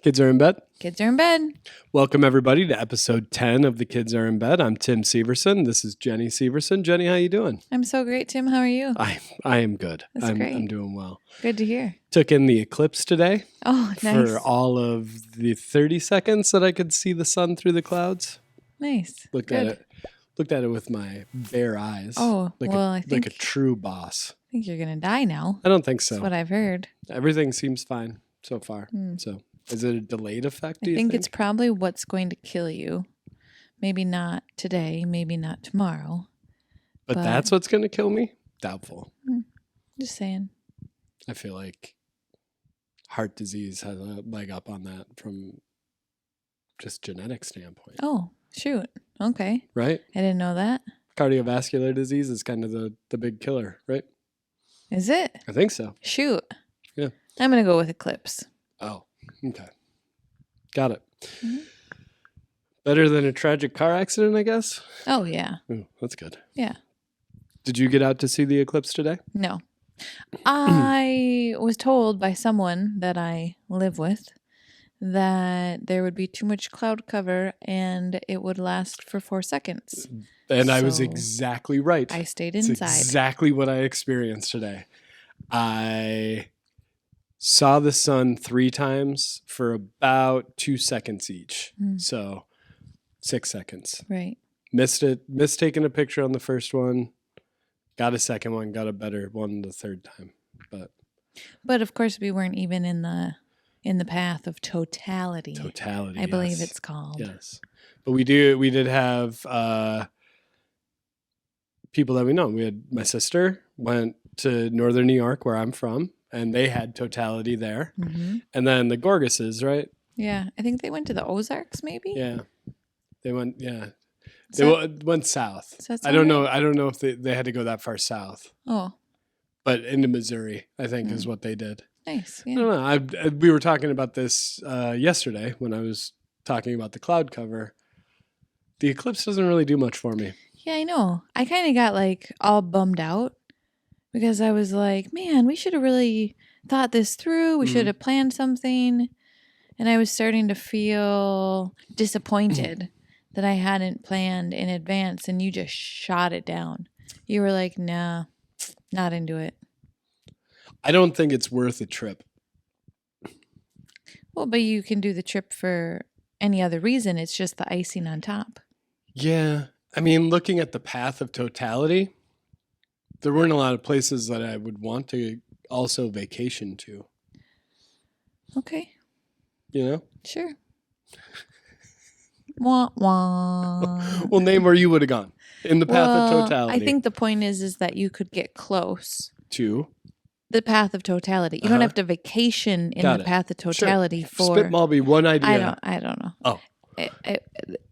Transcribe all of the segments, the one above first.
Kids are in bed. Kids are in bed. Welcome, everybody, to episode 10 of The Kids Are in Bed. I'm Tim Severson. This is Jenny Severson. Jenny, how you doing? I'm so great, Tim. How are you? I am good. That's great. I'm doing well. Good to hear. Took in the eclipse today. Oh, nice. For all of the 30 seconds that I could see the sun through the clouds. Nice. Looked at it with my bare eyes. Oh, I think like a true boss. I think you're gonna die now. I don't think so. That's what I've heard. Everything seems fine so far. So, is it a delayed effect? I think it's probably what's going to kill you. Maybe not today. Maybe not tomorrow. But that's what's going to kill me? Doubtful. Just saying. I feel like heart disease has a leg up on that from just genetic standpoint. Oh, shoot. Okay. Right? I didn't know that. Cardiovascular disease is kind of the big killer, right? Is it? I think so. Shoot. Yeah. I'm going to go with eclipse. Oh, okay. Got it. Mm-hmm. Better than a tragic car accident, I guess? Oh, yeah. Ooh, that's good. Yeah. Did you get out to see the eclipse today? No. I was told by someone that I live with that there would be too much cloud cover and it would last for 4 seconds. And I was exactly right. I stayed It's inside. exactly what I experienced today. I saw the sun 3 times for about 2 seconds each. So 6 seconds. Right. Missed taking a picture on the first one. Got a second one. Got a better one the third time. But of course we weren't even in the path of totality. Totality. I believe it's called. Yes. But we did have people that we know. We had my sister went to northern New York where I'm from, and they had totality there. Mm-hmm. And then the Gorgases, right? Yeah. I think they went to the Ozarks maybe? Yeah. They went, yeah. Went south. I don't know. I don't know if they had to go that far south. Oh. But into Missouri, I think, is what they did. Nice. Yeah. I don't know. We were talking about this yesterday when I was talking about the cloud cover. The eclipse doesn't really do much for me. Yeah, I know. I kind of got like all bummed out because I was like, man, we should have really thought this through. We should have planned something. And I was starting to feel disappointed that I hadn't planned in advance, and you just shot it down. You were like, nah, not into it. I don't think it's worth a trip. Well, but you can do the trip for any other reason. It's just the icing on top. Yeah. I mean, looking at the path of totality, there weren't a lot of places that I would want to also vacation to. Okay. You know? Sure. Wah, wah. Well, name where you would have gone in the path of totality. I think the point is that you could get close to the path of totality. You don't have to vacation in the path of totality for. Spitball me one idea. I don't know. Oh,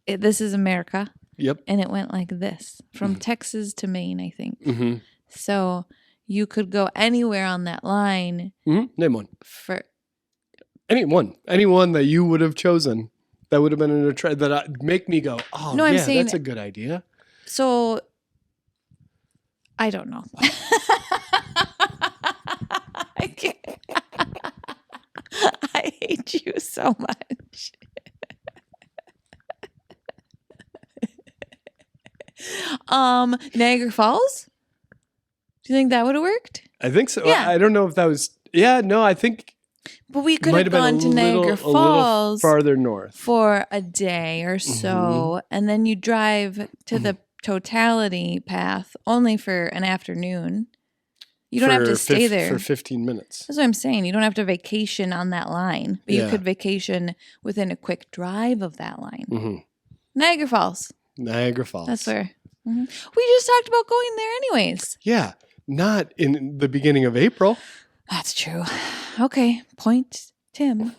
this is America. Yep. And it went like this from Texas to Maine, I think. Mm-hmm. So you could go anywhere on that line. Mm-hmm. Name one. For anyone that you would have chosen. That would have been that make me go, oh, no, yeah, that's a good idea. So, I don't know. I can't. I hate you so much. Niagara Falls? Do you think that would have worked? I think so. Yeah. I don't know if that was. Yeah, no, I think. But we could have gone to Niagara Falls farther north for a day or so, and then you drive to the totality path only for an afternoon. You don't have to stay there for 15 minutes. That's what I'm saying. You don't have to vacation on that line, but you could vacation within a quick drive of that line. Mm-hmm. Niagara Falls. That's where. Mm-hmm. We just talked about going there anyways. Yeah, not in the beginning of April. That's true. Okay. Point, Tim.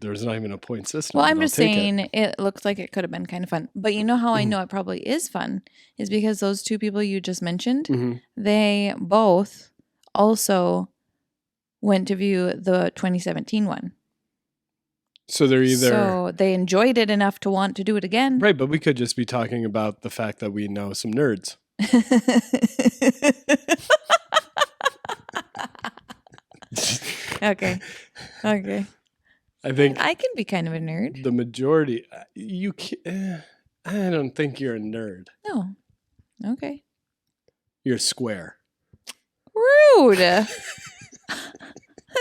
There's not even a point system. Well, I'm just saying it looks like it could have been kind of fun. But you know how I know it probably is fun is because those two people you just mentioned, they both also went to view the 2017 one. So they're either... So they enjoyed it enough to want to do it again. Right, but we could just be talking about the fact that we know some nerds. Okay. I think I can be kind of a nerd. the majority, I don't think you're a nerd. No. Okay. You're square. Rude. That's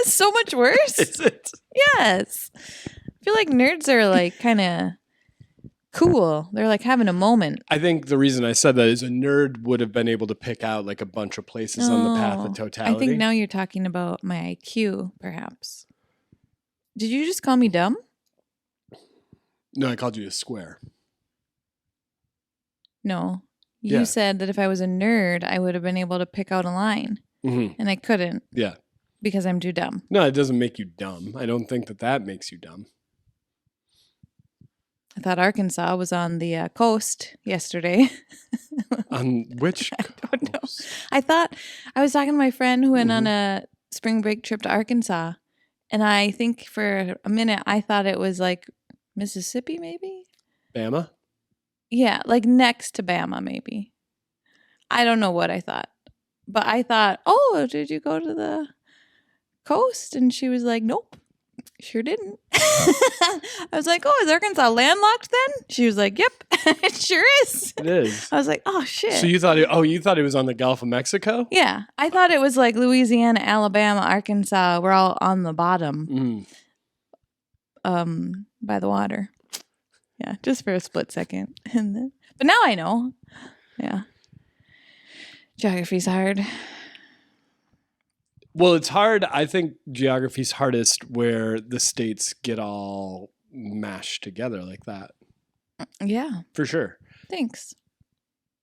so much worse. Is it? Yes. I feel like nerds are like kind of cool. They're like having a moment. I think the reason I said that is a nerd would have been able to pick out like a bunch of places on the path of totality. I think now you're talking about my IQ, perhaps. Did you just call me dumb? No, I called you a square. No. You Yeah. said that if I was a nerd, I would have been able to pick out a line. Mm-hmm. And I couldn't. Yeah. Because I'm too dumb. No, it doesn't make you dumb. I don't think that makes you dumb. I thought Arkansas was on the coast yesterday. On which I don't know. coast? I thought I was talking to my friend who went on a spring break trip to Arkansas. And I think for a minute, I thought it was like Mississippi, maybe? Bama? Yeah, like next to Bama, maybe. I don't know what I thought. But I thought, oh, did you go to the coast? And she was like, nope, sure didn't. I was like, oh, is Arkansas landlocked then? She was like, yep, it sure is. It is. I was like, oh, shit. So you thought it was on the Gulf of Mexico? Yeah, I thought it was like Louisiana, Alabama, Arkansas. We're all on the bottom by the water. Yeah, just for a split second. But now I know. Yeah. Geography's hard. Well, it's hard. I think geography's hardest where the states get all mashed together like that. Yeah. For sure. Thanks.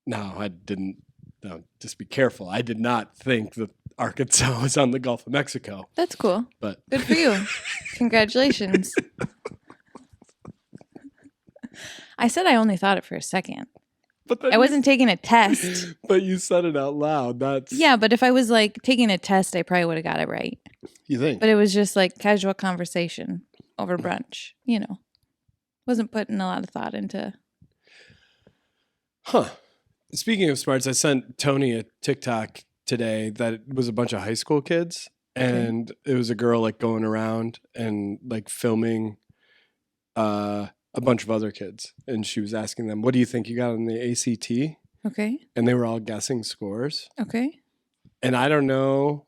No, I didn't. No, just be careful. I did not think that Arkansas was on the Gulf of Mexico. That's cool. But good for you. Congratulations. I said I only thought it for a second. But I wasn't taking a test. But you said it out loud. That's Yeah, but if I was like taking a test, I probably would have got it right. You think? But it was just like casual conversation over brunch, you know. Wasn't putting a lot of thought into. Huh. Speaking of smarts, I sent Tony a TikTok today that was a bunch of high school kids. And it was a girl like going around and like filming a bunch of other kids. And she was asking them, what do you think you got on the ACT? Okay. And they were all guessing scores. Okay. And I don't know.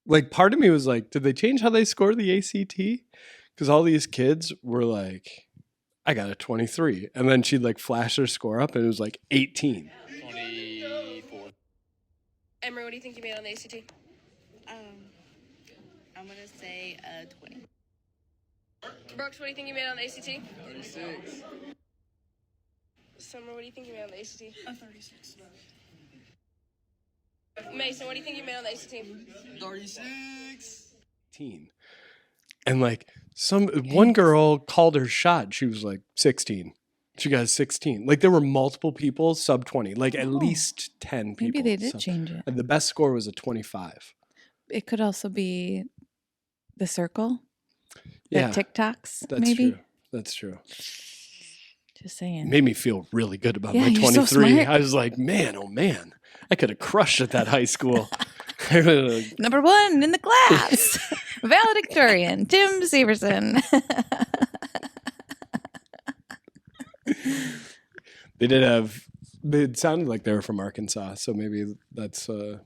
Like part of me was like, did they change how they score the ACT? Because all these kids were like, I got a 23. And then she'd like flash their score up and it was like 18. 24. Emery, what do you think you made on the ACT? I'm going to say 20. Brooks, what do you think you made on the ACT? 36. Summer, what do you think you made on the ACT? 36. Mason, what do you think you made on the ACT? 36. 18. And like one girl called her shot. She was like 16. She got a 16. Like there were multiple people sub 20, like at least 10 people. Maybe they did change it. And the best score was a 25. It could also be the circle. Yeah. TikToks, That's maybe. true. That's true. Just saying. Made me feel really good about Yeah, my you're 23. so smart. I was like, man, oh man, I could have crushed at that high school. Number one in the class, valedictorian, Tim Severson. They did have. It sounded like they were from Arkansas, so maybe that's. Well,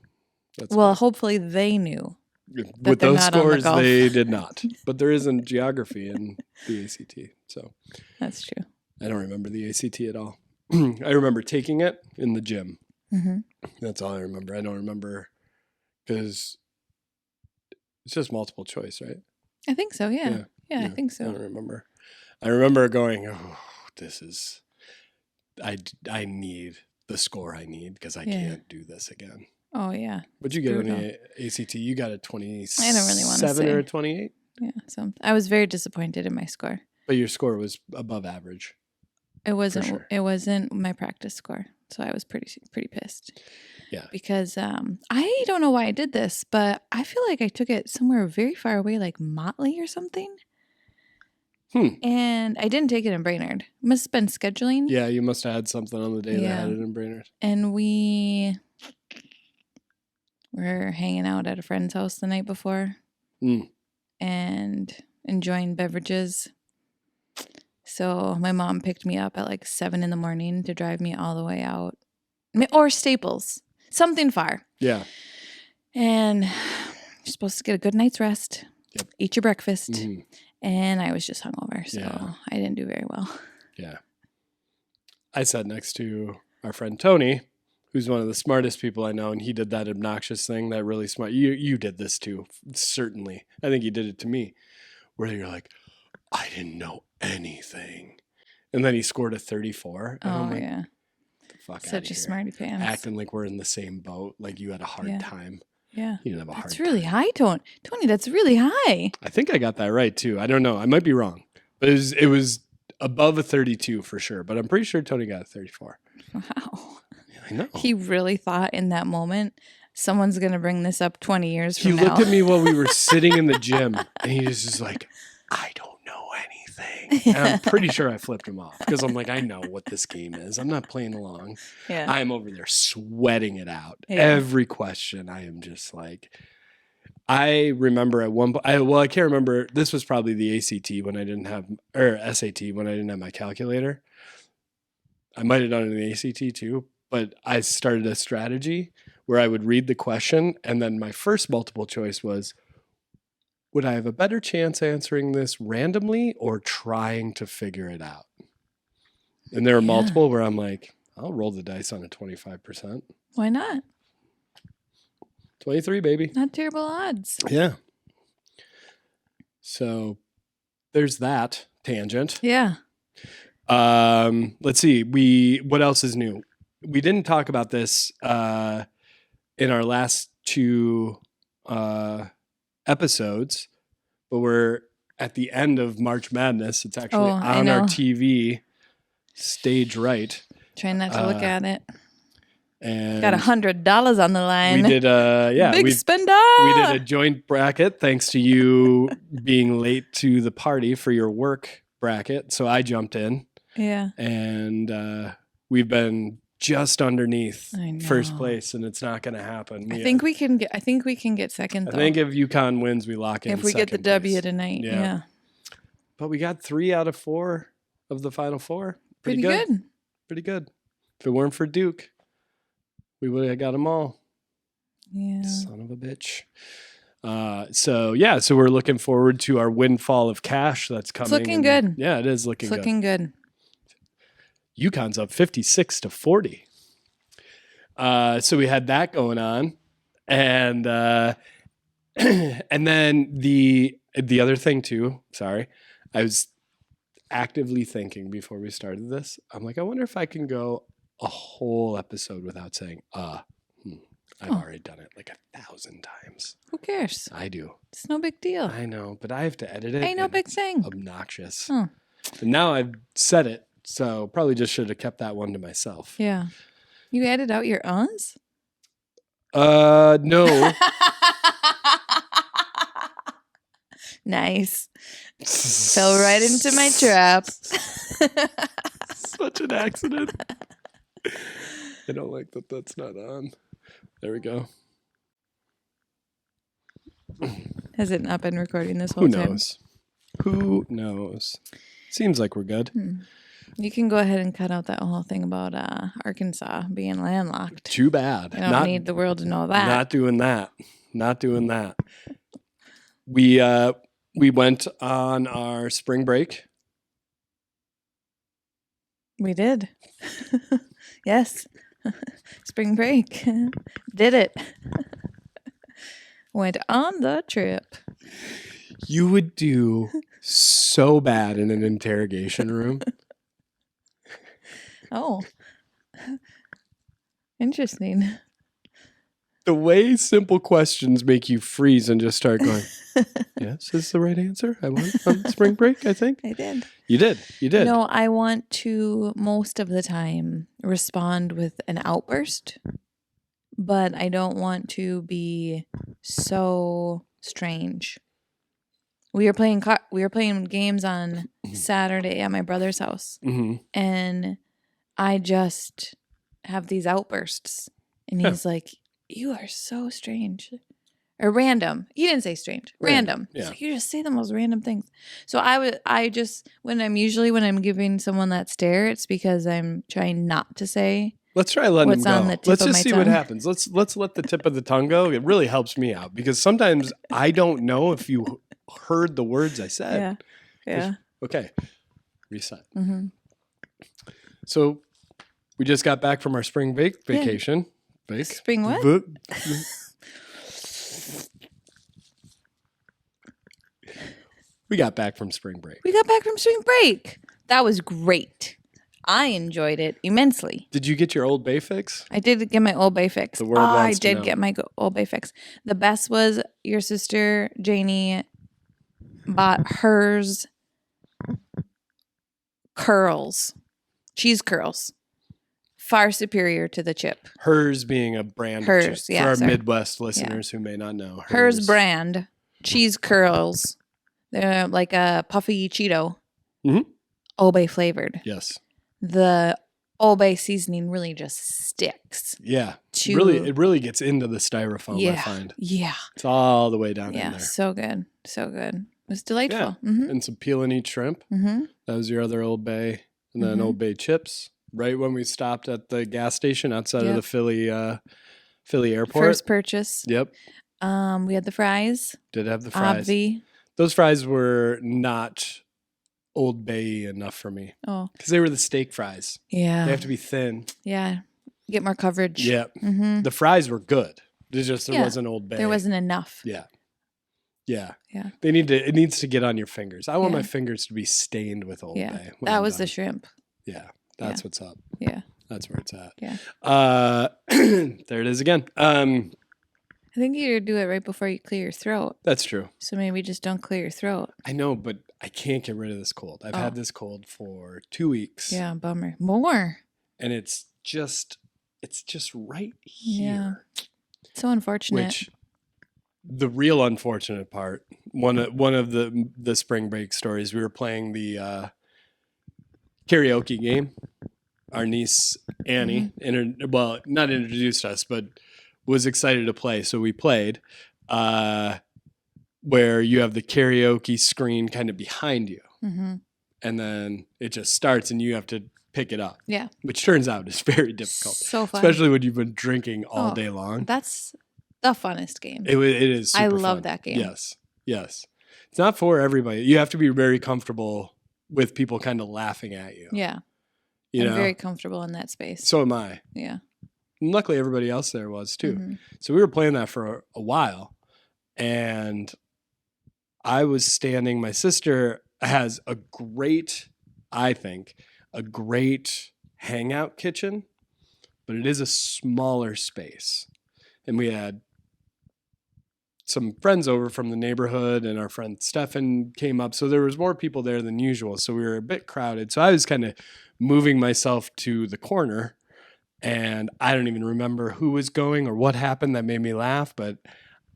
good. hopefully they knew. With they're those not on the scores, Gulf. they did not. But there isn't geography in the ACT, so That's true. I don't remember the ACT at all. I remember taking it in the gym. Mm-hmm. That's all I remember. I don't remember because it's just multiple choice, right? I think so. Yeah, I think I don't so. remember. I remember going, oh, this is. I need the score I need because I can't do this again. Oh yeah. What'd you get on Brutal. the ACT? You got a 27 I don't really want to say. or a 28? Yeah. So I was very disappointed in my score. But your score was above average. It wasn't. sure. It wasn't my practice score, so I was pretty pissed. Yeah. Because I don't know why I did this, but I feel like I took it somewhere very far away, like Motley or something. And I didn't take it in Brainerd. Must have been scheduling. Yeah, you must have had something on the day that Yeah. had it in Brainerd. And we were hanging out at a friend's house the night before. Mm. And enjoying beverages. So my mom picked me up at like 7 a.m. to drive me all the way out. Or Staples. Something far. Yeah. And you're supposed to get a good night's rest. Yep. Eat your breakfast. Mhm. And I was just hungover. So Yeah. I didn't do very well. Yeah. I sat next to our friend Tony, who's one of the smartest people I know, and he did that obnoxious thing, that really smart. You did this too, certainly. I think you did it to me, where you're like, I didn't know anything. And then he scored a 34. And I'm like, yeah. the fuck Such a smarty pants. Acting like we're in the same boat, like you had a hard time. Yeah. You didn't have a hard That's time. really high, Tony. Tony, that's really high. I think I got that right too. I don't know. I might be wrong. But it was above a 32 for sure. But I'm pretty sure Tony got a 34. Wow. I know. He really thought in that moment, someone's going to bring this up 20 years from He now. looked at me while we were sitting in the gym, and he was just like, I don't know anything. And I'm pretty sure I flipped him off because I'm like, I know what this game is. I'm not playing along. Yeah. I'm over there sweating it out. Yeah. Every question, I am just like, I remember at one point, I can't remember. This was probably the ACT when I didn't have, or SAT when I didn't have my calculator. I might have done it in the ACT too, but I started a strategy where I would read the question, and then my first multiple choice was, would I have a better chance answering this randomly or trying to figure it out? And there are multiple where I'm like, I'll roll the dice on a 25%. Why not? 23, baby. Not terrible odds. Yeah. So there's that tangent. Yeah. Let's see. What else is new? We didn't talk about this in our last two episodes, but we're at the end of March Madness. It's actually on our TV, stage right. Trying not to look at it. And got $100 on the line. we did Big spender. We did a joint bracket thanks to you being late to the party for your work bracket. So I jumped in. Yeah. And we've been just underneath I know. first place, and it's not going to happen. I think we can get second, though. I think if UConn wins, we lock in if we get the second W place. tonight. Yeah. But we got 3 out of 4 of the Final Four. Pretty good. Pretty good. If it weren't for Duke, we would have got them all. Yeah. Son of a bitch. So we're looking forward to our windfall of cash that's coming. It's looking good. Yeah, it is looking good. It's looking good. UConn's up 56-40. So we had that going on. And and then the other thing too, sorry, I was actively thinking before we started this, I'm like, I wonder if I can go a whole episode without saying, I've already done it like 1,000 times. Who cares? I do. It's no big deal. I know, but I have to edit it. Ain't no and big it's thing. Obnoxious. Huh. And now I've said it, so probably just should have kept that one to myself. Yeah. You edited out your uns? No. Nice. Fell right into my trap. Such an accident. I don't like that that's not on. There we go. Has it not been recording this whole Who time? knows? Who knows? Seems like we're good. You can go ahead and cut out that whole thing about Arkansas being landlocked. Too bad. I don't need the world to know that. Not doing that. Not doing that. We went on our spring break. We did. Yes. Spring break. Did it. Went on the trip. You would do so bad in an interrogation room. Oh. Interesting. The way simple questions make you freeze and just start going, yes, this is the right answer. I went on spring break, I think. I did. You did. No, I want to most of the time respond with an outburst, but I don't want to be so strange. We were playing games on Saturday at my brother's house, and I just have these outbursts, and he's like, "You are so strange. or random. He didn't say strange. Random. Yeah. So you just say the most random things. So I just when I'm giving someone that stare, it's because I'm trying not to say. Let's try letting What's him on go. the tip Let's of just my see what tongue. happens. Let's let the tip of the tongue go. It really helps me out because sometimes I don't know if you heard the words I said. Yeah. Okay. Reset. Mm-hmm. So we just got back from our spring vacation. Spring what? We got back from spring break. We got back from spring break. That was great. I enjoyed it immensely. Did you get your Old Bay fix? I did get my Old Bay fix. The world I wants to did know. get my Old Bay fix. The best was your sister, Janie, bought hers curls, cheese curls, far superior to the chip. Hers being a brand. Hers, yeah, for our sorry. Midwest listeners who may not know. Hers brand cheese curls. They're like a puffy Cheeto. Mhm. Old Bay flavored. Yes. The Old Bay seasoning really just sticks. Yeah. To It really gets into the styrofoam, I yeah, find. yeah, It's all the way down in yeah. there. So good, so good. It was delightful. Yeah. Mm-hmm. And some peel and eat shrimp. Mm-hmm. That was your other Old Bay. And then Mhm. Old Bay chips. Right when we stopped at the gas station outside of Yep. the Philly airport. First purchase. Yep. We had the fries. Did have the fries. Obvi. Those fries were not Old Bay enough for me Oh, because they were the steak fries. yeah. They have to be thin. Yeah. Get more coverage. Yep. Mm-hmm. The fries were good. There's just there Yeah. wasn't Old Bay. There wasn't enough. Yeah. Yeah. Yeah. It needs to get on your fingers. I want Yeah. my fingers to be stained with Old Yeah. Bay. when That I'm was the done. shrimp. Yeah. That's what's up. Yeah. That's where it's at. Yeah. There it is again. I think you do it right before you clear your throat. That's true. So maybe just don't clear your throat. I know, but I can't get rid of this cold. I've had Oh. this cold for 2 weeks. Yeah, bummer. More. And it's just right here. Yeah. So unfortunate. Which the real unfortunate part, one of the spring break stories, we were playing the karaoke game. Our niece Annie, not introduced us, but was excited to play. So we played, where you have the karaoke screen kind of behind you, Mm-hmm. and then it just starts, and you have to pick it up. Yeah. Which turns out is very difficult, So fun. especially when you've been drinking all Oh, day long. That's the funnest game. It is. I super love fun. that game. Yes. It's not for everybody. You have to be very comfortable with people kind of laughing at you. Yeah. You I'm know. very comfortable in that space. So am I. Yeah. And luckily, everybody else there was too. Mhm. So we were playing that for a while, and I was standing. My sister has a great hangout kitchen, but it is a smaller space. And we had some friends over from the neighborhood, and our friend Stefan came up. So there was more people there than usual. So we were a bit crowded. So I was kind of moving myself to the corner, and I don't even remember who was going or what happened that made me laugh, but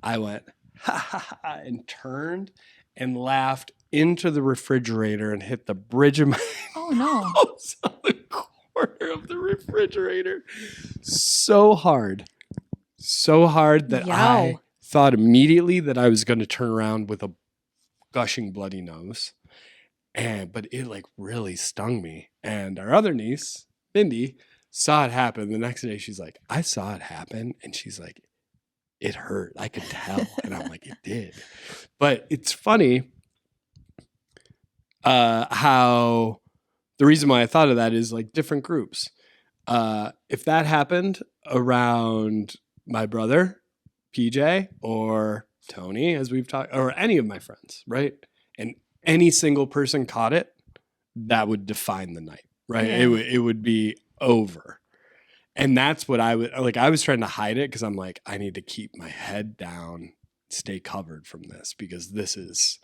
I went, ha ha ha, and turned and laughed into the refrigerator and hit the bridge of my Oh no. nose on the corner of the refrigerator so hard that I Yow. thought immediately that I was going to turn around with a gushing bloody nose. But it like really stung me. And our other niece, Mindy, saw it happen. The next day she's like, I saw it happen. And she's like, it hurt. I could tell. And I'm like, it did. But it's funny how the reason why I thought of that is like different groups. If that happened around my brother, PJ, or Tony, as we've talked, or any of my friends, right? And any single person caught it, that would define the night, right? Yeah. It would be over. And that's what I was trying to hide it because I'm like, I need to keep my head down, stay covered from this because this is,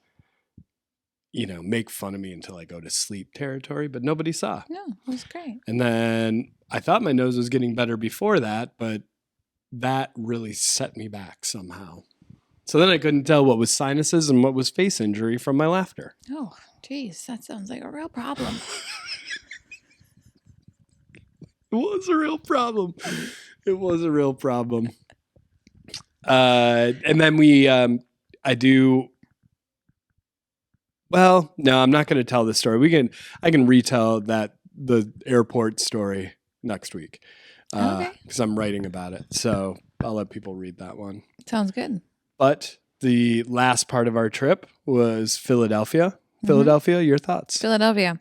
make fun of me until I go to sleep territory, but nobody saw. No, it was great. And then I thought my nose was getting better before that, but that really set me back somehow. So then I couldn't tell what was sinuses and what was face injury from my laughter. Oh, geez, that sounds like a real problem. It was a real problem. It was a real problem. And then I do. Well, no, I'm not going to tell this story. I can retell the airport story next week. Okay. Because I'm writing about it. So I'll let people read that one. Sounds good. But the last part of our trip was Philadelphia. Mm-hmm. Philadelphia, your thoughts? Philadelphia.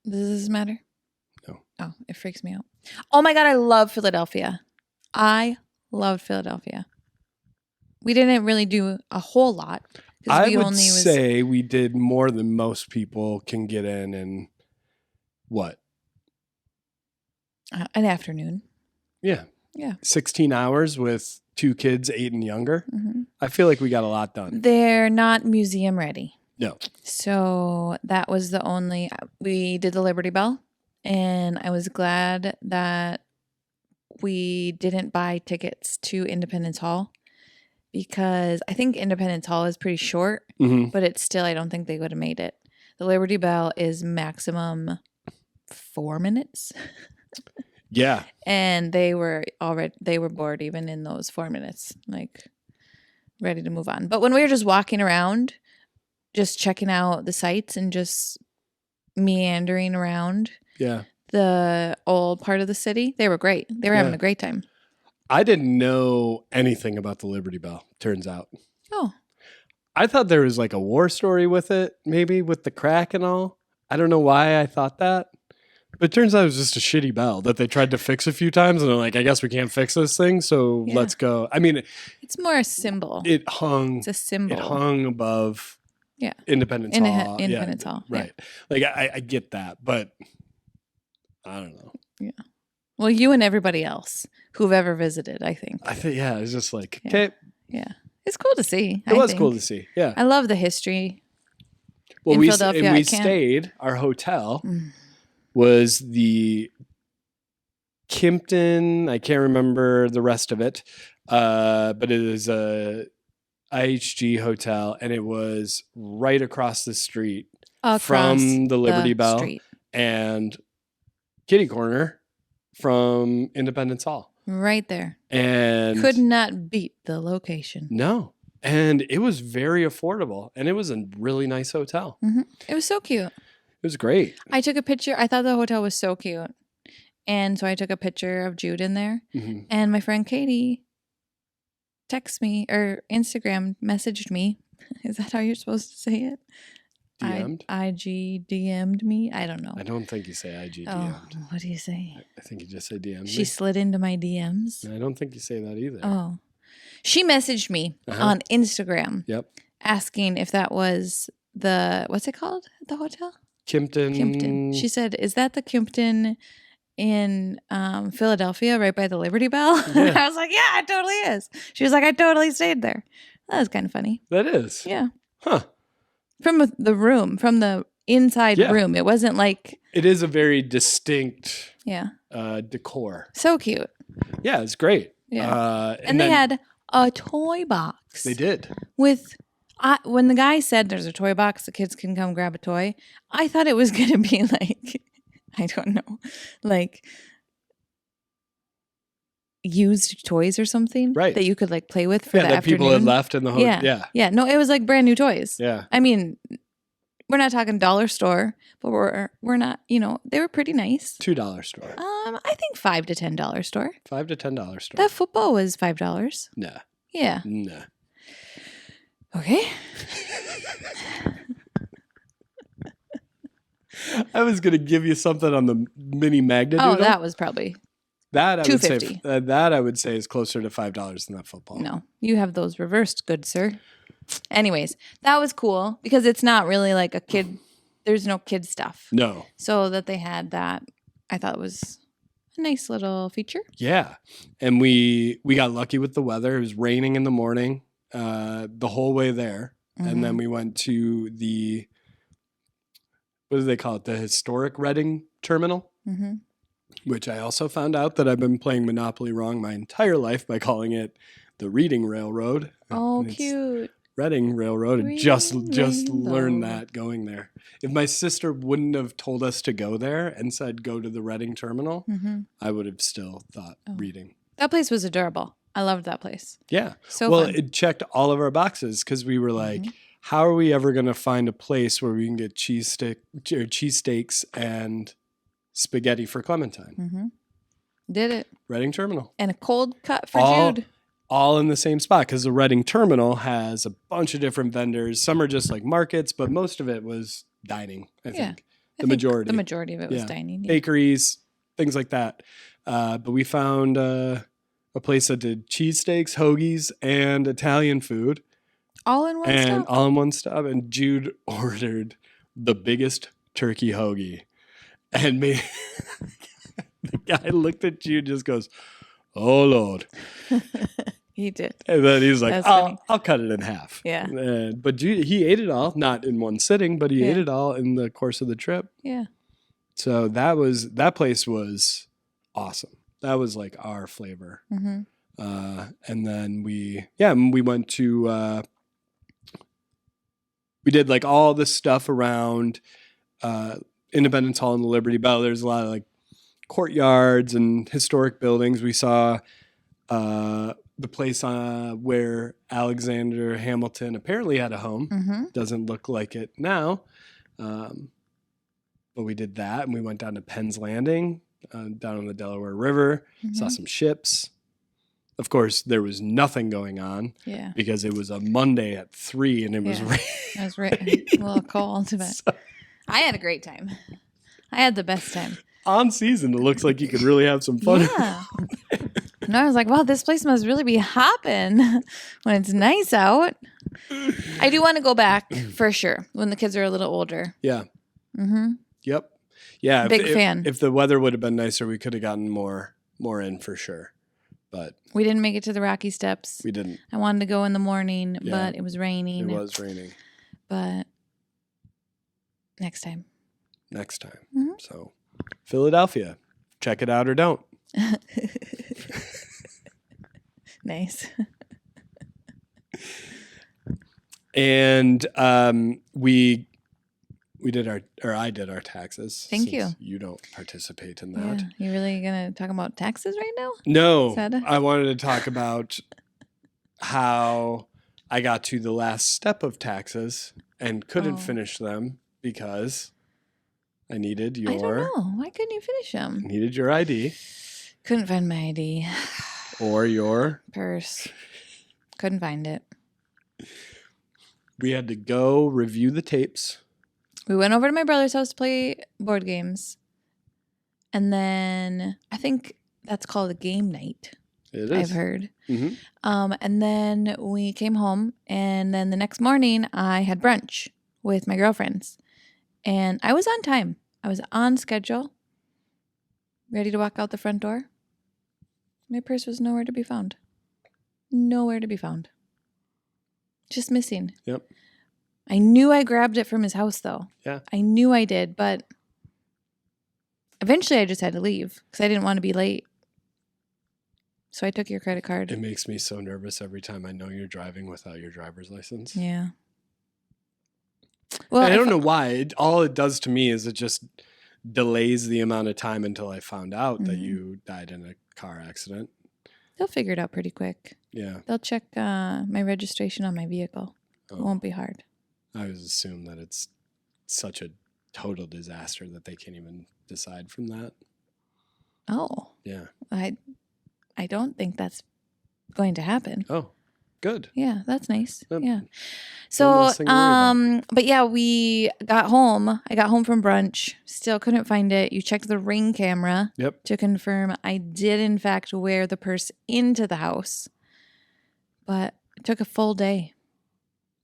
Does this matter? No. Oh, it freaks me out. Oh my God, I love Philadelphia. I loved Philadelphia. We didn't really do a whole lot. I would say we did more than most people can get in what? An afternoon. Yeah. Yeah. 16 hours with 2 kids, 8 and younger. Mm-hmm. I feel like we got a lot done. They're not museum ready. No. So that was we did the Liberty Bell, and I was glad that we didn't buy tickets to Independence Hall, because I think Independence Hall is pretty short, but it's still, I don't think they would have made it. The Liberty Bell is maximum 4 minutes. Yeah. And they were bored even in those 4 minutes, like ready to move on. But when we were just walking around, just checking out the sights and just meandering around the old part of the city, they were great. They were having a great time. I didn't know anything about the Liberty Bell, turns out. Oh. I thought there was like a war story with it, maybe with the crack and all. I don't know why I thought that. But it turns out it was just a shitty bell that they tried to fix a few times. And they're like, I guess we can't fix this thing, so let's go. I mean, it's more a symbol. It's a symbol. It hung above Independence Hall. Independence Hall. Right. Like, I get that, but I don't know. Yeah. Well, you and everybody else who've ever visited, I think. It's just like, okay. Yeah. It's cool to see. It was cool to see. Yeah. I love the history. Well, we stayed, our hotel was the Kimpton. I can't remember the rest of it. But it is a IHG hotel, and it was right across the street from the Liberty Bell street. And kitty corner from Independence Hall. Right there. And could not beat the location. No. And it was very affordable, and it was a really nice hotel. Mm-hmm. It was so cute. It was great. I took a picture. I thought the hotel was so cute. And so I took a picture of Jude in there. Mm-hmm. And my friend Katie texted me or Instagram messaged me. Is that how you're supposed to say it? DM'd? IG DM'd me. I don't know. I don't think you say IG DM'd. Oh, what do you say? I think you just say DM'd. She slid into my DMs. I don't think you say that either. Oh. She messaged me on Instagram. Yep. Asking if that was what's it called? The hotel? Kimpton. She said, is that the Kimpton in Philadelphia right by the Liberty Bell? Yeah. I was like, yeah, it totally is. She was like, I totally stayed there. That was kind of funny. That is. Yeah. Huh. From the inside room. It wasn't like. It is a very distinct decor. So cute. Yeah, it's great. Yeah. And they had a toy box. They did. With when the guy said there's a toy box, the kids can come grab a toy, I thought it was going to be like, I don't know, like used toys or something. Right. That you could like play with for the that afternoon. People had left in the hotel. Yeah. Yeah. No, it was like brand new toys. Yeah. I mean, we're not talking dollar store, but we're not, they were pretty nice. $2 store. I think $5 to $10 store. $5 to $10 store. That football was $5. Nah. Yeah. Nah. Okay. I was gonna give you something on the mini magnet. Oh, that was probably that I would say $2.50. That I would say is closer to $5 than that football. No, you have those reversed, good sir. Anyways, that was cool because it's not really like a kid. There's no kid stuff. No. So that they had that, I thought was a nice little feature. Yeah, and we got lucky with the weather. It was raining in the morning the whole way there, and then we went to the what do they call it? The historic Reading terminal, which I also found out that I've been playing Monopoly wrong my entire life by calling it the Reading Railroad. Oh, cute. Reading Railroad, and just learned that going there. If my sister wouldn't have told us to go there and said go to the Reading terminal, I would have still thought Reading. That place was adorable. I loved that place. Yeah. So well, fun. it checked all of our boxes because we were like, Mhm. how are we ever going to find a place where we can get cheesesteaks and spaghetti for Clementine? Mm-hmm. Did it. Reading Terminal. And a cold cut for all, Jude. All in the same spot because the Reading Terminal has a bunch of different vendors. Some are just like markets, but most of it was dining, I think. The majority of it was dining. Yeah. Bakeries, things like that. But we found a place that did cheesesteaks, hoagies, and Italian food. All in one stop? All in one stop. And Jude ordered the biggest turkey hoagie. And the guy looked at Jude and just goes, oh, Lord. He did. And then he's like, That's funny. I'll cut it in half. Yeah. But Jude, he ate it all, not in one sitting, but he ate it all in the course of the trip. Yeah. So that place was awesome. That was like our flavor. Mm-hmm. And then we went to, we did like all this stuff around Independence Hall and the Liberty Bell. There's a lot of like courtyards and historic buildings. We saw the place where Alexander Hamilton apparently had a home. Mm-hmm. Doesn't look like it now. But we did that, and we went down to Penn's Landing, down on the Delaware River, saw some ships. Of course, there was nothing going on because it was a Monday at 3 and it was raining. It was a little cold, but So, I had a great time. I had the best time. on season, it looks like you could really have some fun. Yeah. And I was like, wow, this place must really be hopping when it's nice out. I do want to go back for sure when the kids are a little older. Yeah. Mm-hmm. Yep. Yeah. Big fan. If the weather would have been nicer, we could have gotten more in for sure. But we didn't make it to the Rocky Steps. we didn't. I wanted to go in the morning, but it was raining. It was raining. But next time. Mm-hmm. So Philadelphia, check it out or don't. Nice. And I did our taxes. Thank you. You don't participate in that. Yeah. You really gonna talk about taxes right now? No, Sad. I wanted to talk about how I got to the last step of taxes and couldn't finish them because I needed I don't know. Why couldn't you finish them? Needed your ID Couldn't find my ID. or your Purse. Couldn't find it. We had to go review the tapes. We went over to my brother's house to play board games. And then I think that's called a game night. It is. I've heard. Mm-hmm. And then we came home, and then the next morning I had brunch with my girlfriends. And I was on time. I was on schedule, ready to walk out the front door. My purse was nowhere to be found. Nowhere to be found. Just missing. Yep. I knew I grabbed it from his house, though. Yeah. I knew I did, but eventually I just had to leave because I didn't want to be late. So I took your credit card. It makes me so nervous every time I know you're driving without your driver's license. Yeah. Well, And I don't know why. All it does to me is it just delays the amount of time until I found out that you died in a car accident. They'll figure it out pretty quick. Yeah. They'll check my registration on my vehicle. It won't be hard. I always assume that it's such a total disaster that they can't even decide from that. Oh. Yeah. I don't think that's going to happen. Oh, good. Yeah, that's nice. Yep. Yeah. One So, less thing to worry about. but yeah, we got home. I got home from brunch. Still couldn't find it. You checked the Ring camera to confirm I did, in fact, wear the purse into the house. But it took a full day.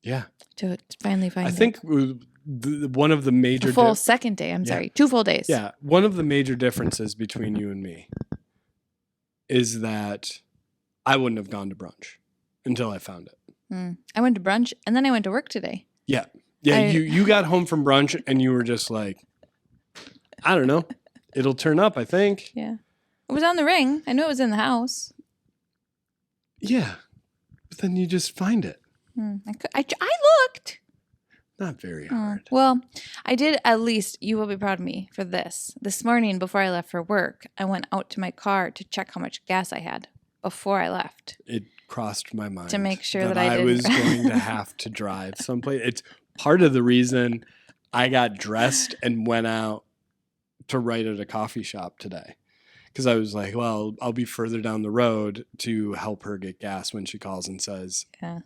Yeah. To finally find it. I think one of the major... A full second day. I'm sorry. 2 full days. Yeah. One of the major differences between you and me is that I wouldn't have gone to brunch until I found it. I went to brunch and then I went to work today. Yeah. Yeah. You got home from brunch and you were just like, I don't know. It'll turn up, I think. Yeah. It was on the Ring. I knew it was in the house. Yeah. But then you just find it. I looked. Not very hard. Well, I did at least, you will be proud of me for this. This morning before I left for work, I went out to my car to check how much gas I had. before I left. It crossed my mind To make sure that I didn't- was going to have to drive someplace. It's part of the reason I got dressed and went out to write at a coffee shop today. Because I was like, well, I'll be further down the road to help her get gas when she calls and says, Yeah.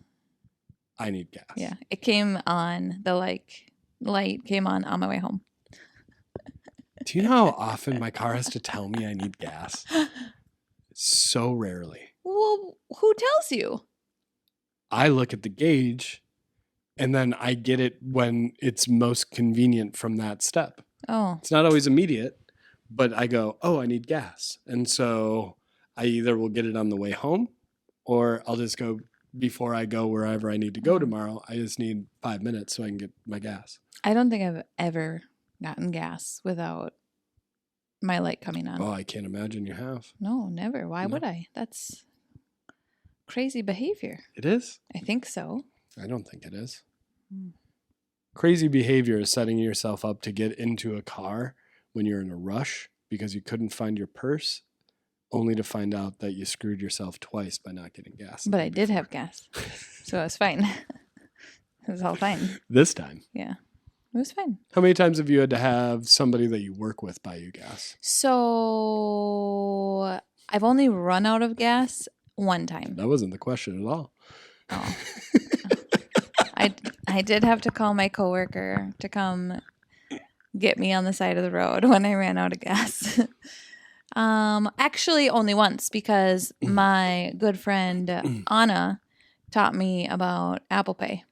I need gas. Yeah. It came on, the light came on my way home. Do you know how often my car has to tell me I need gas? So rarely. Well, who tells you? I look at the gauge and then I get it when it's most convenient from that step. Oh. It's not always immediate, but I go, oh, I need gas. And so I either will get it on the way home or I'll just go before I go wherever I need to go tomorrow. I just need 5 minutes so I can get my gas. I don't think I've ever gotten gas without my light coming on. Oh, I can't imagine you have. No, never. Why would I? That's crazy behavior. It is? I think so. I don't think it is. Hmm. Crazy behavior is setting yourself up to get into a car when you're in a rush because you couldn't find your purse, only to find out that you screwed yourself twice by not getting gas. But I did have gas. So it was fine. It was all fine. This time. Yeah. It was fine. How many times have you had to have somebody that you work with buy you gas? So I've only run out of gas one time. That wasn't the question at all. Oh. I did have to call my coworker to come get me on the side of the road when I ran out of gas. Actually only once because my good friend Anna taught me about Apple Pay.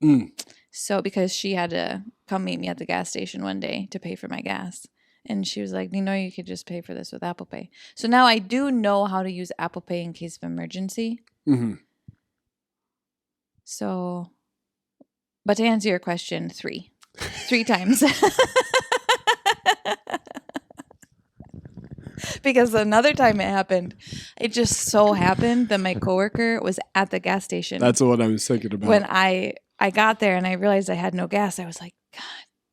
Mm. So because she had to come meet me at the gas station one day to pay for my gas. And she was like, you could just pay for this with Apple Pay. So now I do know how to use Apple Pay in case of emergency. Mm-hmm. So, but to answer your question, 3 times. Because another time it happened, it just so happened that my coworker was at the gas station. That's what I was thinking about. When I got there and I realized I had no gas, I was like, God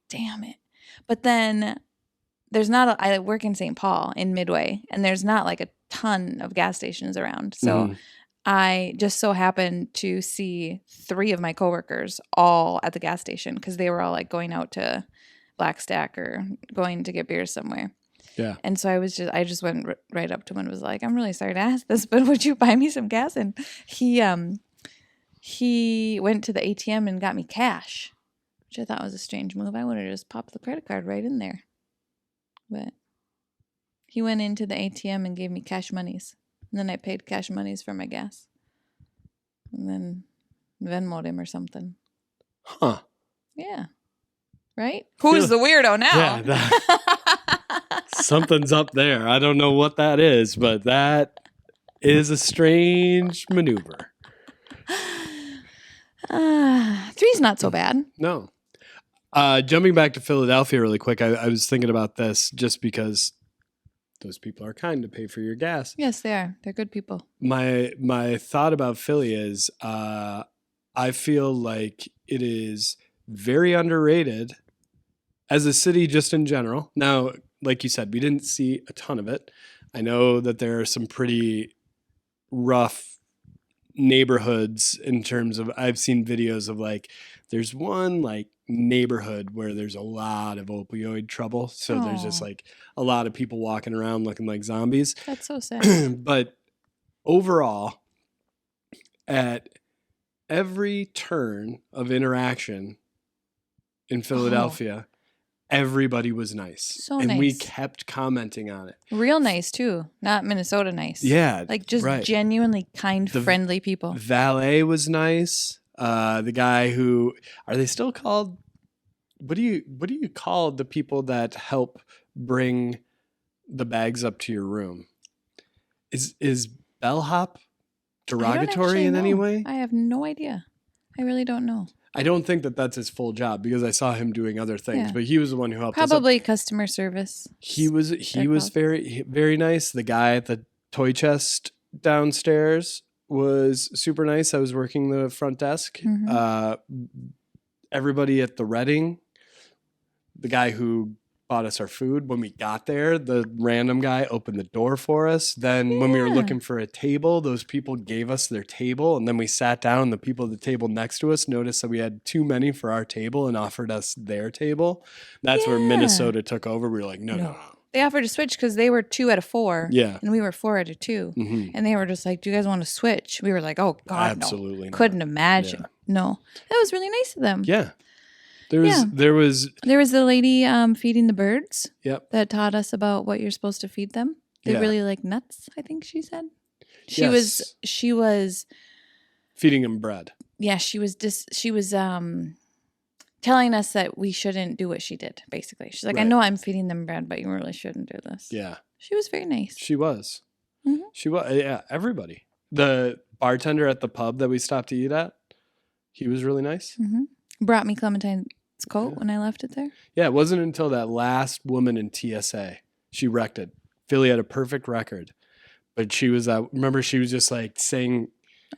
damn it. But then I work in St. Paul in Midway, and there's not like a ton of gas stations around. So I just so happened to see 3 of my coworkers all at the gas station because they were all like going out to Black Stack or going to get beers somewhere. Yeah. And so I just went right up to him and was like, I'm really sorry to ask this, but would you buy me some gas? And he went to the ATM and got me cash, which I thought was a strange move. I would have just popped the credit card right in there. But he went into the ATM and gave me cash monies. And then I paid cash monies for my gas. And then Venmoed him or something. Huh. Yeah. Right? Who's the weirdo now? Yeah, something's up there. I don't know what that is, but that is a strange maneuver. 3's not so bad. No. Jumping back to Philadelphia really quick, I was thinking about this just because those people are kind to pay for your gas. Yes, they are. They're good people. My thought about Philly is I feel like it is very underrated as a city just in general. Now, like you said, we didn't see a ton of it. I know that there are some pretty rough neighborhoods in terms of, I've seen videos of like, there's one like neighborhood where there's a lot of opioid trouble. So there's just like a lot of people walking around looking like zombies. That's so sad. But overall, at every turn of interaction in Philadelphia, everybody was nice. So and we nice. kept commenting on it. Real nice, too. Not Minnesota nice. Yeah. Like just right. genuinely kind, friendly people. Valet was nice. The guy who, are they still called, what do you call the people that help bring the bags up to your room? Is bellhop derogatory in any way? I have no idea. I really don't know. I don't think that that's his full job because I saw him doing other things, Yeah. but he was the one who helped us up. Probably customer service. He was very, very nice. The guy at the toy chest downstairs was super nice. I was working the front desk. Mhm. Everybody at the Reading, the guy who bought us our food. When we got there, the random guy opened the door for us. Then when we were Yeah. looking for a table, those people gave us their table. And then we sat down. The people at the table next to us noticed that we had too many for our table and offered us their table. That's where Yeah. Minnesota took over. We were like, no. They offered to switch because they were 2 out of 4. Yeah. And we were 4 out of 2. Hmm. And they were just like, do you guys want to switch? We were like, oh, God, Absolutely no. not. Couldn't imagine. No. That was really nice of them. Yeah. Yeah. There was, There was the lady feeding the birds yep. that taught us about what you're supposed to feed them. They Yeah. really like nuts, I think she said. She Yes. was Feeding them bread. yeah, she was telling us that we shouldn't do what she did, basically. She's like, I Right. know I'm feeding them bread, but you really shouldn't do this. Yeah. She was very nice. She was. Mhm. She was. Yeah. Everybody. The bartender at the pub that we stopped to eat at, he was really nice. Brought me Clementine's coat Yeah. when I left it there. Yeah. It wasn't until that last woman in TSA, she wrecked it. Philly had a perfect record, but she was, remember, she was just like saying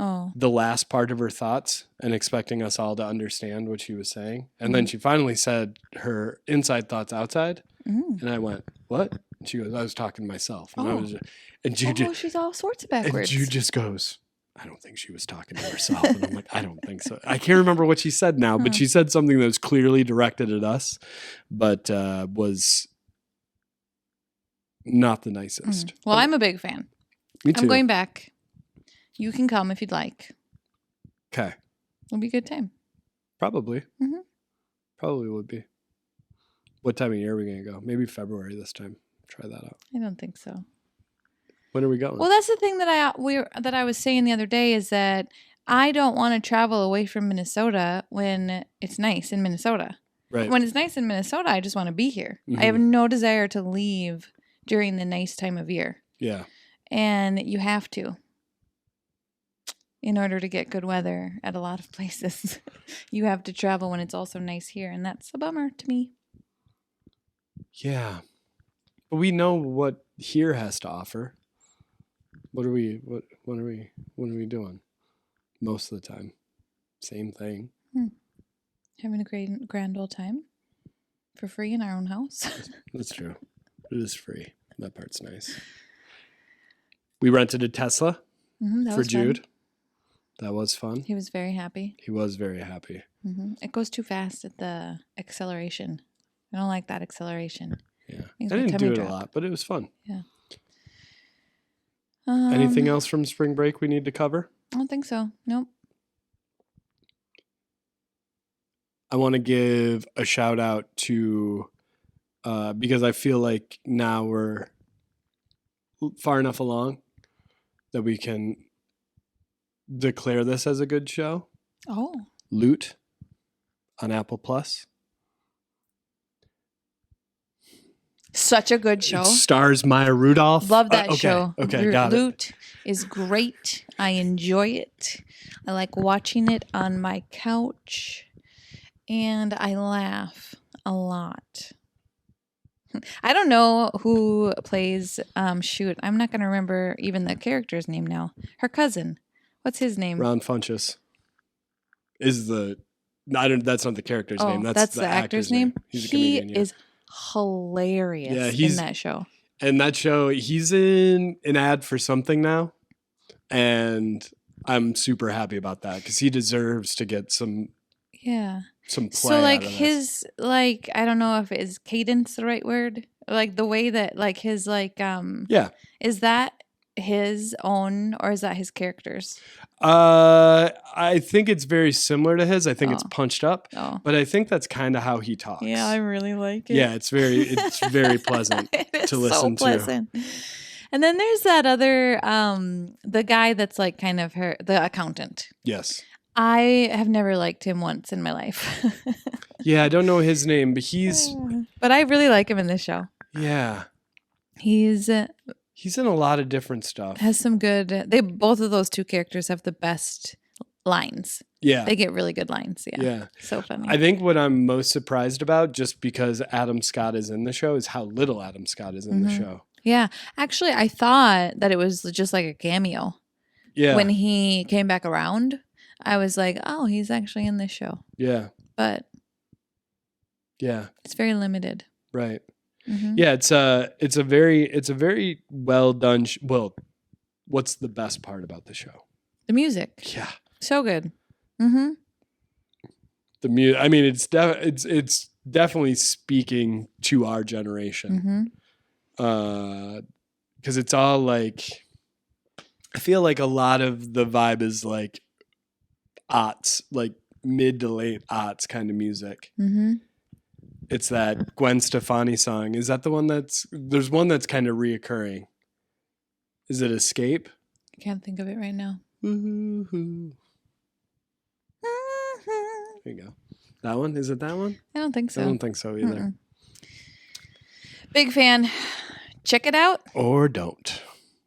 Oh. the last part of her thoughts and expecting us all to understand what she was saying. And then she finally said her inside thoughts outside. Mm. And I went, what? And she goes, I was talking to myself. And I Oh. was, and Jude, Oh, she's all sorts of backwards. and Jude just goes, I don't think she was talking to herself. And I'm like, I don't think so. I can't remember what she said now, but she said something that was clearly directed at us, but was not the nicest. Well, I'm a big fan. Me too. I'm going back. You can come if you'd like. Okay. It'll be a good time. Probably. Mhm. Probably would be. What time of year are we going to go? Maybe February this time. Try that out. I don't think so. When are we going? Well, that's the thing that I was saying the other day is that I don't want to travel away from Minnesota when it's nice in Minnesota. right. When it's nice in Minnesota, I just want to be here. Mhm. I have no desire to leave during the nice time of year. Yeah. And you have to. In order to get good weather at a lot of places, you have to travel when it's also nice here. And that's a bummer to me. Yeah. But we know what here has to offer. What are we doing? Most of the time. Same thing. Having a grand old time for free in our own house. That's true. It is free. That part's nice. We rented a Tesla That for was fun. Jude. That was fun. He was very happy. He was very happy. It goes too fast at the acceleration. I don't like that acceleration. Yeah. Makes I my didn't tummy do it drop. a lot, but it was fun. Yeah. Anything else from spring break we need to cover? I don't think so. Nope. I want to give a shout out to, because I feel like now we're far enough along that we can declare this as a good show. Oh. Loot on Apple Plus. Such a good show. It stars Maya Rudolph. Love that okay, show. Okay, got it. Loot is great. I enjoy it. I like watching it on my couch. And I laugh a lot. I don't know who plays shoot. I'm not going to remember even the character's name now. Her cousin. What's his name? Ron Funches is the. That's not the character's name. That's the actor's name. He's a He comedian. Yeah. is hilarious in that show. And that show, he's in an ad for something now, and I'm super happy about that because he deserves to get some Yeah. play. So like out of this. his I don't know if is cadence the right word? Like the way that like his yeah. is that his own or is that his character's? I think it's very similar to his. I think it's Oh. punched up, Oh. but I think that's kind of how he talks. Yeah, I really like it. Yeah, it's very pleasant It is to listen so pleasant. And then there's that other the guy that's like kind of the accountant. Yes. I have never liked him once in my life. Yeah, I don't know his name, but But I really like him in this show. yeah. He's He's in a lot of different stuff. has some good both of those two characters have the best lines. Yeah. They get really good lines. Yeah. Yeah. So funny. I think what I'm most surprised about, just because Adam Scott is in the show, is how little Adam Scott is in the show. Yeah. Actually, I thought that it was just like a cameo. Yeah. When he came back around, I was like, oh, he's actually in this show. Yeah. But Yeah. it's very limited. Right. Mhm. Yeah, it's a very well done. Well, what's the best part about the show? The music. Yeah, So good. Mm-hmm. the music. I mean, it's definitely speaking to our generation. Mm-hmm. Because it's all like, I feel like a lot of the vibe is like aughts, like mid to late aughts kind of music. Mm-hmm. It's that Gwen Stefani song. Is that the one there's one that's kind of reoccurring? Is it Escape? I can't think of it right now. Woo-hoo. There you go. That one? Is it that one? I don't think so. I don't think so either. Mm-mm. Big fan. Check it out. Or don't.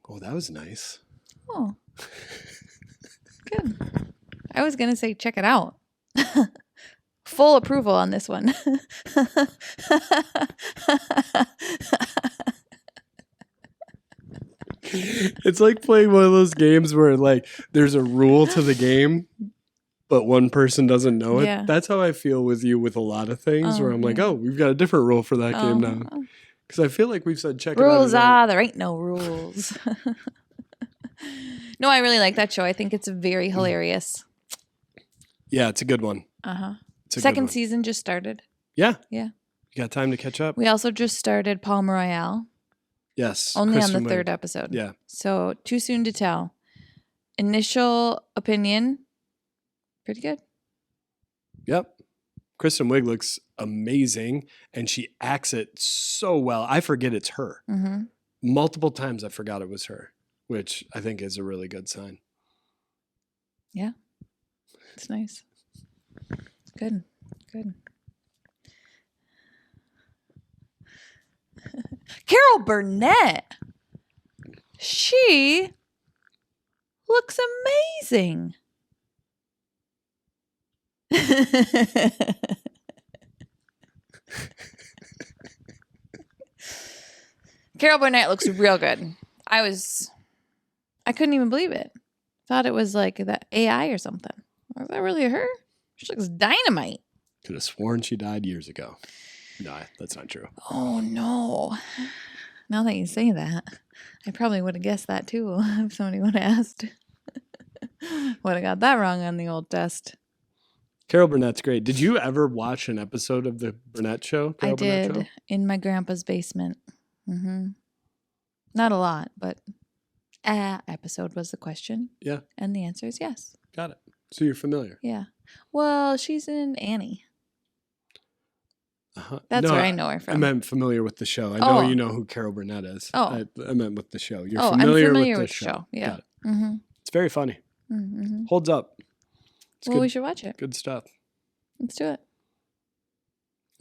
Oh, that was nice. Oh, good. I was going to say check it out. Full approval on this one. It's like playing one of those games where like there's a rule to the game, but one person doesn't know it. Yeah. That's how I feel with you with a lot of things where I'm like, yeah. oh, we've got a different rule for that game now. Because I feel like we've said check Rules it out. are, there ain't no rules. No, I really like that show. I think it's very hilarious. Yeah, it's a good one. Uh-huh. It's a good Second one. season just started. Yeah. Yeah. You got time to catch up? We also just started Palm Royale. Yes. Only Kristen on the Wiig. third episode. Yeah. So too soon to tell. Initial opinion, pretty good. Yep. Kristen Wiig looks amazing and she acts it so well. I forget it's her. Mm-hmm. Multiple times I forgot it was her, which I think is a really good sign. Yeah. It's nice. Good. Good. Carol Burnett. She looks amazing. Carol Burnett looks real good. I couldn't even believe it. Thought it was like that AI or something. Was that really her? She looks dynamite. Could have sworn she died years ago. No, that's not true. Oh no. Now that you say that, I probably would have guessed that too if somebody would have asked. Would have got that wrong on the old test. Carol Burnett's great. Did you ever watch an episode of the Burnett show? Carol I Burnett did show? in my grandpa's basement. Mm-hmm. Not a lot, but episode was the question. Yeah. And the answer is yes. Got it. So you're familiar. Yeah. Well, she's in Annie. Uh-huh. That's No, where I know her I from. meant familiar with the show. I know Oh. you know who Carol Burnett is. Oh. I meant with the show. You're I'm familiar, familiar with the show. Yeah. Got it. Mm-hmm. It's very funny. Mm-hmm. Holds up. It's Well, good, we should watch it. good stuff. Let's do it.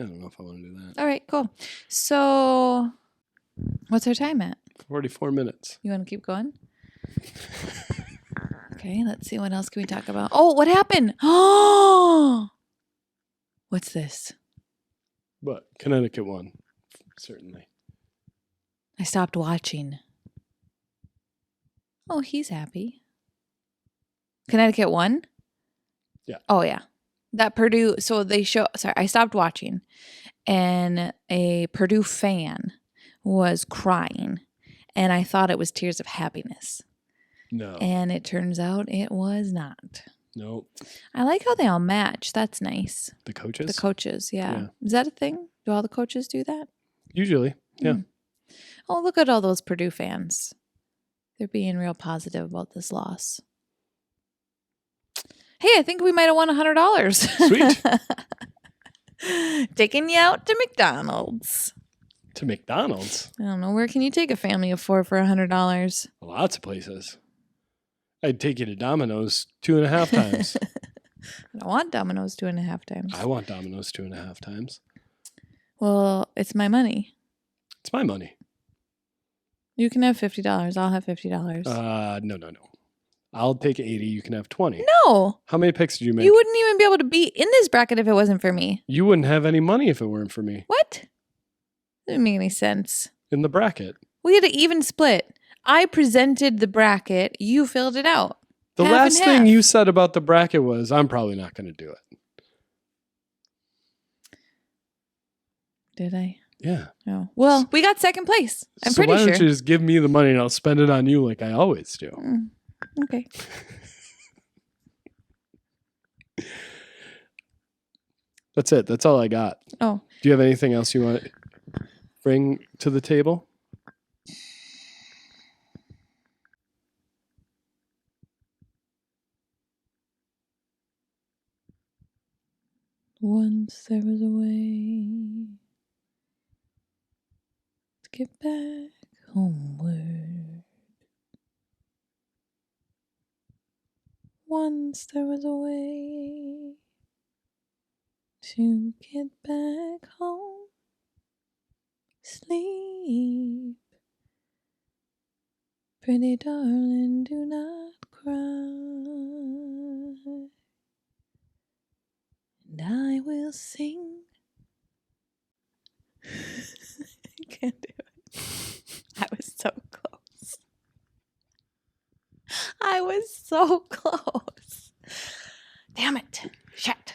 I don't know if I want to do that. All right, cool. So, what's our time at? 44 minutes. You want to keep going? Okay, let's see. What else can we talk about? Oh, what happened? Oh, what's this? But Connecticut won. Certainly. I stopped watching. Oh, he's happy. Connecticut won? Yeah. Oh, yeah. That Purdue, so they show, sorry, I stopped watching and a Purdue fan was crying and I thought it was tears of happiness. No. And it turns out it was not. No. I like how they all match. That's nice. The coaches? The coaches, yeah. Yeah. Is that a thing? Do all the coaches do that? Usually. Yeah. Oh, look at all those Purdue fans. They're being real positive about this loss. Hey, I think we might have won $100. Sweet. Taking you out to McDonald's. To McDonald's. I don't know. Where can you take a family of four for $100? Lots of places. I'd take you to Domino's 2.5 times. I don't want Domino's 2.5 times. I want Domino's 2.5 times. Well, it's my money. It's my money. You can have $50. I'll have $50. No. I'll take 80. You can have 20. No. How many picks did you make? You wouldn't even be able to be in this bracket if it wasn't for me. You wouldn't have any money if it weren't for me. What? Didn't make any sense. In the bracket. We had an even split. I presented the bracket. You filled it out. The Half last and thing half. you said about the bracket was, I'm probably not going to do it. Did I? Yeah. Oh. Well, we got second place. I'm so pretty why sure. don't you just give me the money and I'll spend it on you like I always do? Okay. That's it. That's all I got. Oh. Do you have anything else you want to bring to the table? Once there was a way to get back homeward. Once there was a way to get back home. Sleep, pretty darling, do not cry. And I will sing. I can't do it. I was so close. I was so close. Damn it. Shit.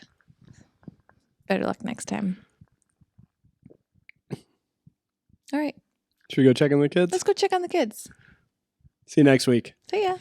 Better luck next time. All right. Should we go check on the kids? Let's go check on the kids. See you next week. See ya.